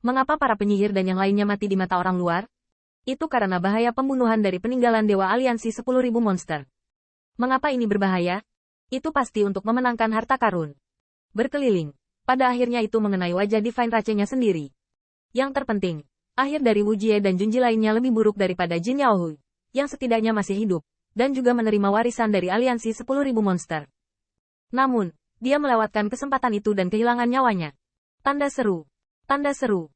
Mengapa para penyihir dan yang lainnya mati di mata orang luar? Itu karena bahaya pembunuhan dari peninggalan Dewa Aliansi 10.000 monster. Mengapa ini berbahaya? Itu pasti untuk memenangkan harta karun. Berkeliling. Pada akhirnya itu mengenai wajah Divine Rache-nya sendiri. Yang terpenting, akhir dari Wu Jie dan Junji lainnya lebih buruk daripada Jin Yaohui, yang setidaknya masih hidup, dan juga menerima warisan dari Aliansi 10.000 monster. Namun, dia melewatkan kesempatan itu dan kehilangan nyawanya. Tanda seru. Tanda seru.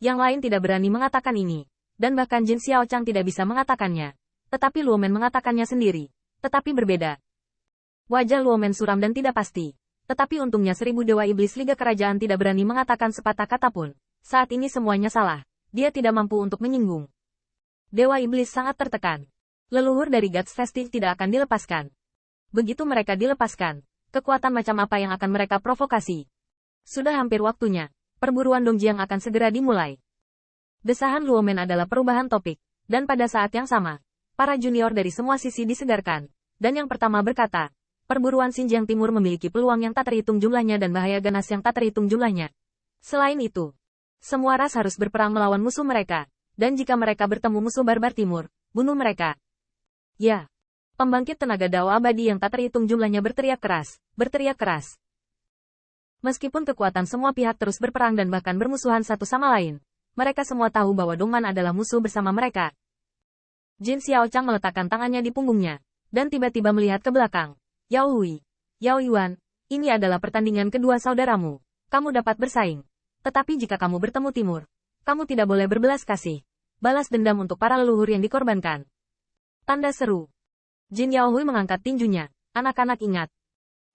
Yang lain tidak berani mengatakan ini. Dan bahkan Jin Xiaochang tidak bisa mengatakannya. Tetapi Luomen mengatakannya sendiri. Tetapi berbeda. Wajah Luomen suram dan tidak pasti. Tetapi untungnya 1000 Dewa Iblis Liga Kerajaan tidak berani mengatakan sepatah kata pun. Saat ini semuanya salah. Dia tidak mampu untuk menyinggung. Dewa Iblis sangat tertekan. Leluhur dari Gods Festive tidak akan dilepaskan. Begitu mereka dilepaskan, kekuatan macam apa yang akan mereka provokasi? Sudah hampir waktunya. Perburuan Dongjiang akan segera dimulai. Desahan Luomen adalah perubahan topik, dan pada saat yang sama, para junior dari semua sisi disegarkan, dan yang pertama berkata, perburuan Xinjiang Timur memiliki peluang yang tak terhitung jumlahnya dan bahaya ganas yang tak terhitung jumlahnya. Selain itu, semua ras harus berperang melawan musuh mereka, dan jika mereka bertemu musuh barbar timur, bunuh mereka. Ya, pembangkit tenaga Dao abadi yang tak terhitung jumlahnya berteriak keras, berteriak keras. Meskipun kekuatan semua pihak terus berperang dan bahkan bermusuhan satu sama lain, mereka semua tahu bahwa Dongman adalah musuh bersama mereka. Jin Xiaochang meletakkan tangannya di punggungnya, dan tiba-tiba melihat ke belakang. Yao Hui, Yao Yuan, ini adalah pertandingan kedua saudaramu. Kamu dapat bersaing. Tetapi jika kamu bertemu Timur, kamu tidak boleh berbelas kasih. Balas dendam untuk para leluhur yang dikorbankan. Tanda seru. Jin Yao Hui mengangkat tinjunya. Anak-anak ingat.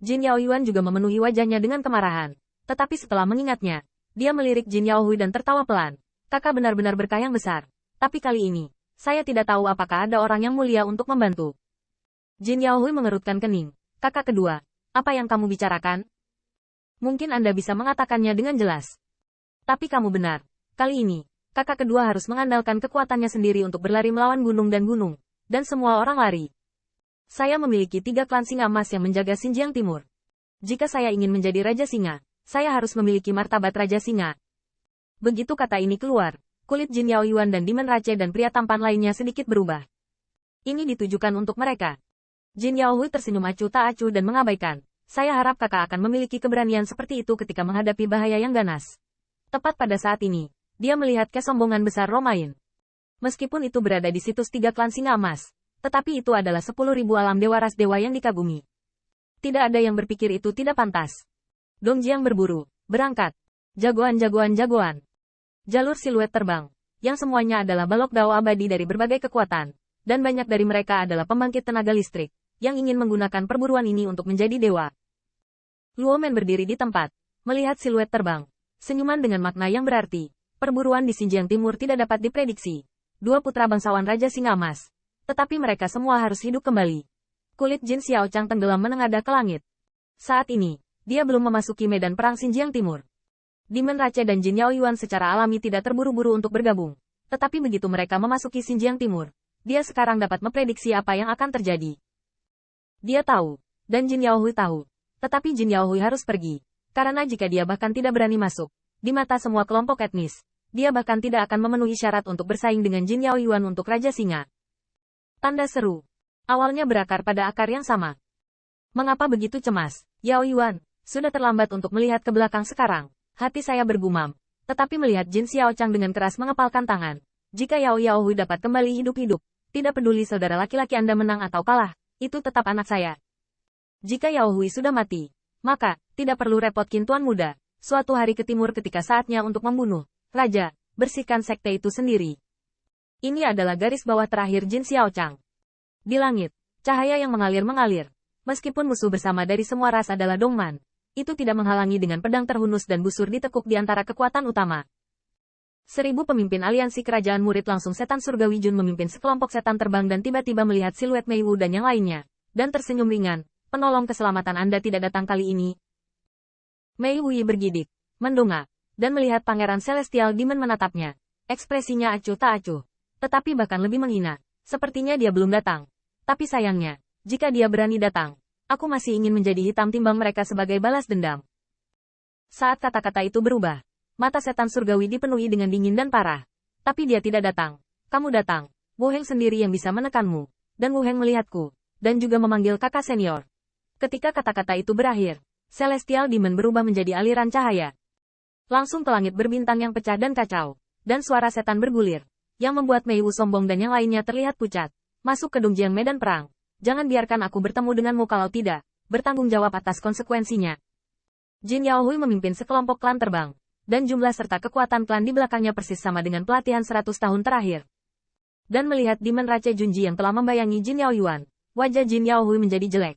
Jin Yao Yuan juga memenuhi wajahnya dengan kemarahan. Tetapi setelah mengingatnya, dia melirik Jin Yao Hui dan tertawa pelan. Kakak benar-benar berkah yang besar. Tapi kali ini, saya tidak tahu apakah ada orang yang mulia untuk membantu. Jin Yao Hui mengerutkan kening. Kakak kedua, apa yang kamu bicarakan? Mungkin Anda bisa mengatakannya dengan jelas. Tapi kamu benar. Kali ini, kakak kedua harus mengandalkan kekuatannya sendiri untuk berlari melawan gunung. Dan semua orang lari. Saya memiliki 3 klan singa emas yang menjaga Xinjiang Timur. Jika saya ingin menjadi Raja Singa, saya harus memiliki martabat Raja Singa. Begitu kata ini keluar, kulit Jin Yao Yuan dan Demon Rache dan pria tampan lainnya sedikit berubah. Ini ditujukan untuk mereka. Jin Yao Hui tersenyum acuh tak acuh dan mengabaikan. Saya harap kakak akan memiliki keberanian seperti itu ketika menghadapi bahaya yang ganas. Tepat pada saat ini, dia melihat kesombongan besar Romain. Meskipun itu berada di situs 3 klan singa emas, tetapi itu adalah 10.000 alam dewa ras dewa yang dikagumi. Tidak ada yang berpikir itu tidak pantas. Dongjiang berburu, berangkat. Jagoan. Jalur siluet terbang, yang semuanya adalah balok Dao abadi dari berbagai kekuatan, dan banyak dari mereka adalah pembangkit tenaga listrik, yang ingin menggunakan perburuan ini untuk menjadi dewa. Luomen berdiri di tempat, melihat siluet terbang, senyuman dengan makna yang berarti, perburuan di Xinjiang Timur tidak dapat diprediksi. 2 putra bangsawan Raja Singa Emas, tetapi mereka semua harus hidup kembali. Kulit Jin Xiaochang tenggelam menengadah ke langit. Saat ini, dia belum memasuki medan perang Xinjiang Timur. Demon Rache dan Jin Yao Yuan secara alami tidak terburu-buru untuk bergabung. Tetapi begitu mereka memasuki Xinjiang Timur, dia sekarang dapat memprediksi apa yang akan terjadi. Dia tahu, dan Jin Yao Hui tahu. Tetapi Jin Yao Hui harus pergi. Karena jika dia bahkan tidak berani masuk, di mata semua kelompok etnis, dia bahkan tidak akan memenuhi syarat untuk bersaing dengan Jin Yao Yuan untuk Raja Singa. Tanda seru. Awalnya berakar pada akar yang sama. Mengapa begitu cemas, Yao Yuan? Sudah terlambat untuk melihat ke belakang sekarang. Hati saya bergumam. Tetapi melihat Jin Xiaochang dengan keras mengepalkan tangan. Jika Yao Hui dapat kembali hidup-hidup, tidak peduli saudara laki-laki Anda menang atau kalah, itu tetap anak saya. Jika Yao Hui sudah mati, maka, tidak perlu repotkin Tuan Muda. Suatu hari ke timur ketika saatnya untuk membunuh Raja, bersihkan sekte itu sendiri. Ini adalah garis bawah terakhir Jin Xiaochang. Di langit, cahaya yang mengalir-mengalir. Meskipun musuh bersama dari semua ras adalah Dongman, itu tidak menghalangi dengan pedang terhunus dan busur ditekuk di antara kekuatan utama. 1000 pemimpin aliansi kerajaan murid langsung setan surgawi Jun memimpin sekelompok setan terbang dan tiba-tiba melihat siluet Mei Wu dan yang lainnya, dan tersenyum ringan. Penolong keselamatan Anda tidak datang kali ini. Mei Wu bergidik, mendongak, dan melihat Pangeran Celestial Demon menatapnya. Ekspresinya acuh tak acuh, tetapi bahkan lebih menghina. Sepertinya dia belum datang. Tapi sayangnya, jika dia berani datang, aku masih ingin menjadi hitam timbang mereka sebagai balas dendam. Saat kata-kata itu berubah, Mata setan surgawi dipenuhi dengan dingin dan parah. Tapi dia tidak datang. Kamu datang. Wu Heng sendiri yang bisa menekanmu. Dan Wu Heng melihatku. Dan juga memanggil kakak senior. Ketika kata-kata itu berakhir, Celestial Demon berubah menjadi aliran cahaya. Langsung ke langit berbintang yang pecah dan kacau. Dan suara setan bergulir. Yang membuat Mei Wu sombong dan yang lainnya terlihat pucat. Masuk ke Dongjiang medan perang. Jangan biarkan aku bertemu denganmu kalau tidak. Bertanggung jawab atas konsekuensinya. Jin Yaohui memimpin sekelompok klan terbang. Dan jumlah serta kekuatan klan di belakangnya persis sama dengan pelatihan 100 tahun terakhir. Dan melihat Demon Rache Junji yang telah membayangi Jin Yaoyuan, wajah Jin Yaohui menjadi jelek.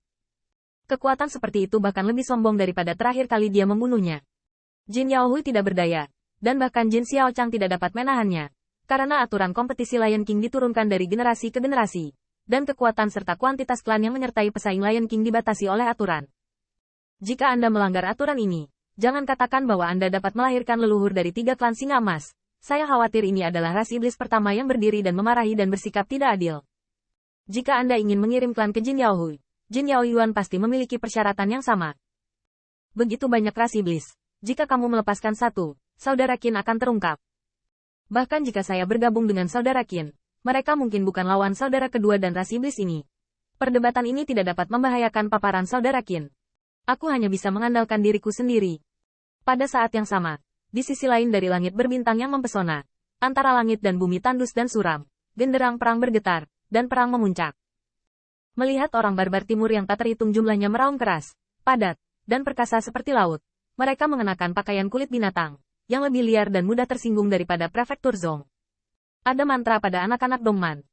Kekuatan seperti itu bahkan lebih sombong daripada terakhir kali dia membunuhnya. Jin Yaohui tidak berdaya, dan bahkan Jin Xiaochang tidak dapat menahannya. Karena aturan kompetisi Lion King diturunkan dari generasi ke generasi, dan kekuatan serta kuantitas klan yang menyertai pesaing Lion King dibatasi oleh aturan. Jika Anda melanggar aturan ini, jangan katakan bahwa Anda dapat melahirkan leluhur dari 3 klan singa emas. Saya khawatir ini adalah ras iblis pertama yang berdiri dan memarahi dan bersikap tidak adil. Jika Anda ingin mengirim klan ke Jin Yaohui, Jin Yaoyuan pasti memiliki persyaratan yang sama. Begitu banyak ras iblis. Jika kamu melepaskan satu, saudara Qin akan terungkap. Bahkan jika saya bergabung dengan saudara Qin, mereka mungkin bukan lawan saudara kedua dan ras iblis ini. Perdebatan ini tidak dapat membahayakan paparan saudara Qin. Aku hanya bisa mengandalkan diriku sendiri. Pada saat yang sama, di sisi lain dari langit berbintang yang mempesona, antara langit dan bumi tandus dan suram, genderang perang bergetar, dan perang memuncak. Melihat orang barbar timur yang tak terhitung jumlahnya meraung keras, padat, dan perkasa seperti laut, mereka mengenakan pakaian kulit binatang, yang lebih liar dan mudah tersinggung daripada prefektur Zong. Ada mantra pada anak-anak Dongman.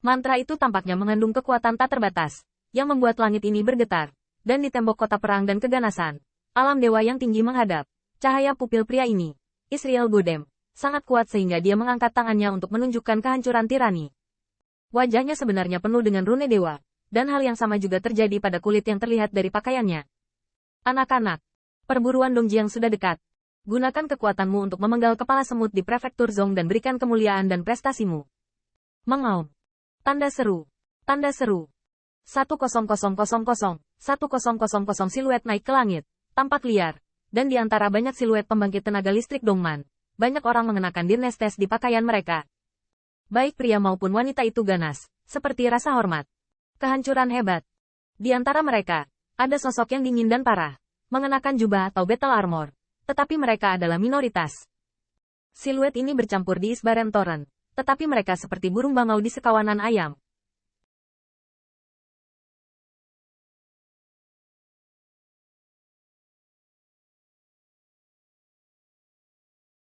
Mantra itu tampaknya mengandung kekuatan tak terbatas, yang membuat langit ini bergetar, dan di tembok kota perang dan keganasan, alam dewa yang tinggi menghadap. Cahaya pupil pria ini, Israel Godem, sangat kuat sehingga dia mengangkat tangannya untuk menunjukkan kehancuran tirani. Wajahnya sebenarnya penuh dengan rune dewa, dan hal yang sama juga terjadi pada kulit yang terlihat dari pakaiannya. Anak-anak, perburuan Dongjiang sudah dekat. Gunakan kekuatanmu untuk memenggal kepala semut di prefektur Zong dan berikan kemuliaan dan prestasimu. Mengaum. Tanda seru. Tanda seru. 1000, 1000 siluet naik ke langit, tampak liar. Dan di antara banyak siluet pembangkit tenaga listrik Dongman, banyak orang mengenakan dirnestes di pakaian mereka. Baik pria maupun wanita itu ganas, seperti rasa hormat. Kehancuran hebat. Di antara mereka, ada sosok yang dingin dan parah, mengenakan jubah atau battle armor, tetapi mereka adalah minoritas. Siluet ini bercampur di Isbaren Torrent, tetapi mereka seperti burung bangau di sekawanan ayam.